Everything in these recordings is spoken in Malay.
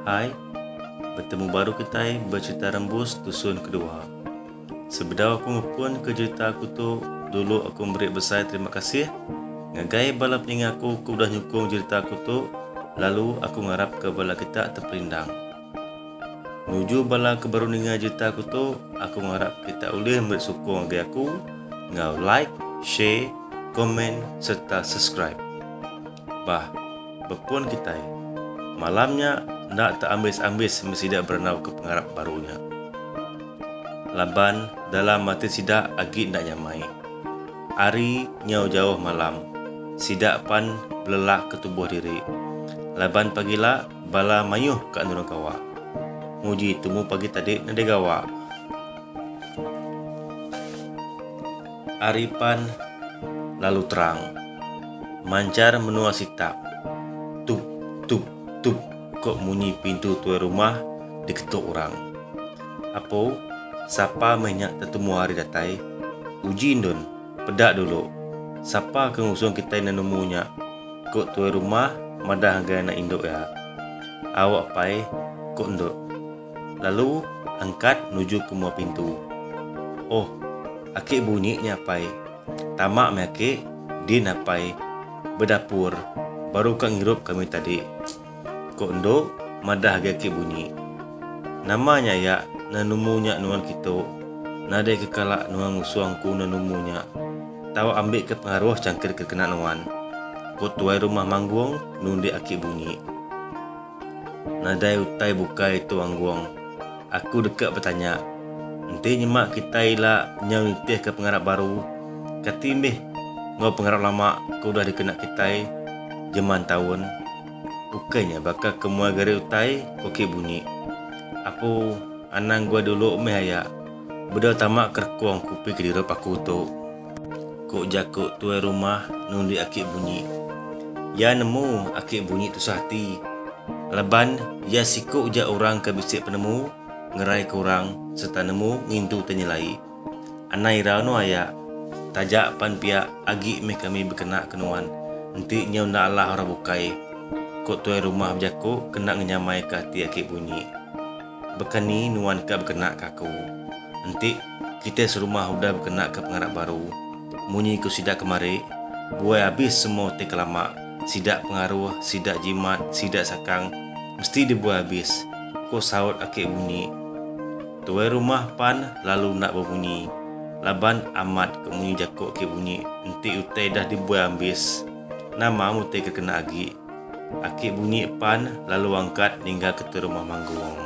Hai, bertemu baru kita bercerita rembus dusun kedua. Sebelum aku ngepun ke cerita aku tu, dulu aku beri besar terima kasih. Ngagai bala peningat aku udah nyukung cerita aku tu, lalu aku ngarap ke bala kita terperindang. Menuju bala ke baru ninga cerita aku tu, aku ngarap kita boleh beri sokong ngagai aku, ngau like, share, komen serta subscribe. Bah, berpun kita malamnya nak tak ambis-ambis mesidak berenau ke pengarap barunya. Laban dalam mati sidak agi nak nyamai. Hari nyau jauh malam. Sidak pan belelah ke tubuh diri. Laban pagilah bala mayuh ke andurang kawa. Muji temu pagi tadi nade gawa. Hari pan lalu terang. Mancar menua sitak. Tup tup tup kok bunyi pintu tuai rumah diketuk orang. Apa? Siapa menyak tertemu hari datai? Uji indon, pedak dulu. Siapa kengusung kita yang nemunya? Kok tuai rumah madah harga anak induk ya? Awak pai kok induk. Lalu angkat nuju ke muat pintu. Oh, akik bunyinya pai. Tamak me akik, din apai. Berdapur, baru kang hirup kami tadi. Kok ndok madah agak bunyi. Namanya ya nanumunya nuan kita. Nade kekalak nuan musuangku nanumunya. Tahu ambil ke pengaruh cangkir kekena nuan. Kok tuai rumah mangguang nundi akik bunyi. Nadai utai buka itu angguang. Aku dekat bertanya. Nanti nyemak kita ila nyau nitih ke pengarap baru. Katimbih ngau pengarap lama kau dah dikena kita jaman tahun. Bukannya bakal kemua gari utai koki bunyi. Apa anang gua dulu meh ayak. Beda tamak kerkuang kupi ke dirup aku tu. Kok jakuk tuai rumah nundi akik bunyi. Ya nemu akik bunyi tu sehati. Leban ya sikuk je orang ke bisik penemu ngerai ke orang serta nemu ngintu tenyelai. Anai rano ayak. Tajak pan pihak agi meh kami berkena kenuan. Nanti nyau nak Allah orang bukai. Kok tuai rumah berjaku kena ngenyamai ke hati akik bunyi. Bekani nuan ka berkena ke aku. Nanti kita serumah udah berkena ke pengarap baru. Munyi ku sidak kemari. Buai habis semua te kelama. Sidak pengaruh, sidak jimat, sidak sakang. Mesti dibuai habis. Kok saut akik bunyi. Tuai rumah pan lalu nak berbunyi. Laban amat ke munyi jakuk akik bunyi. Nanti utai dah dibuai habis. Nama mutai kekena agi. Akik bunyi pan lalu angkat hingga ke rumah manggung.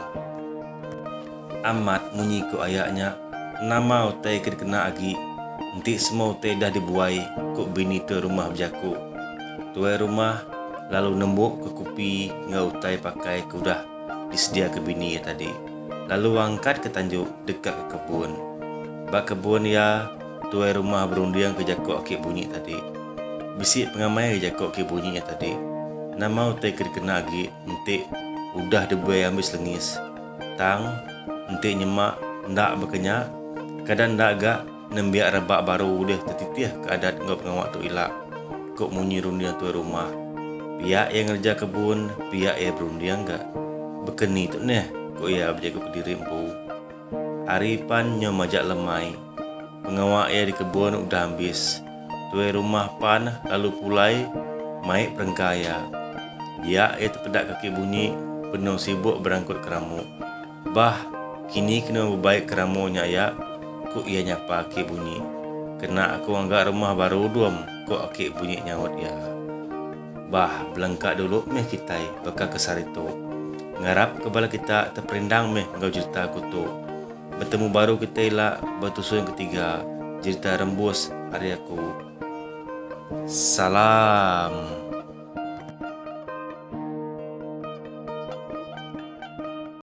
Amat munyi ku ayaknya. Nama utai kena agi. Nanti semua utai dah dibuai. Kok bini tu rumah berjaku. Tuai rumah lalu nembuk ke kupi ngau utai pakai kudah disedia ke bini ya tadi. Lalu angkat ke tanjuk dekat ke kebun. Bak kebun ya tuai rumah berundiang ke jakuk akik bunyi tadi. Bisik pengamai ke jakuk akik bunyi tadi. Nama utai kena lagi, nanti udah dibuai habis lengis. Tang, nanti nyemak, ndak berkenyak. Kadang ndak agak, nembiak rebak baru udah tertitih ke adat ngau pengawak tu ilak. Kok munyi rundiang tuai rumah. Pihak yang ngerja kebun, pihak yang berundiang gak. Bekeni tu neh, kok ia berjaga ke diri empu. Hari pan nyom majak lemai. Pengawak ia di kebun udah habis. Tuai rumah pan lalu pulai, maik perengkaya. Dia terpedak kaki bunyi, penuh sibuk berangkut keramu. Bah, kini kena berbaik keramunya ya, kok ia nyapa akik bunyi. Kena aku anggap rumah baru duam, kok akik bunyi nyaut ya. Bah, belengkak dulu meh kita bakal kesar itu. Ngarap kepala kita terperindang meh ngau cerita aku tu. Bertemu baru kita ilak bertusun yang ketiga, cerita rembus hari aku. Salam.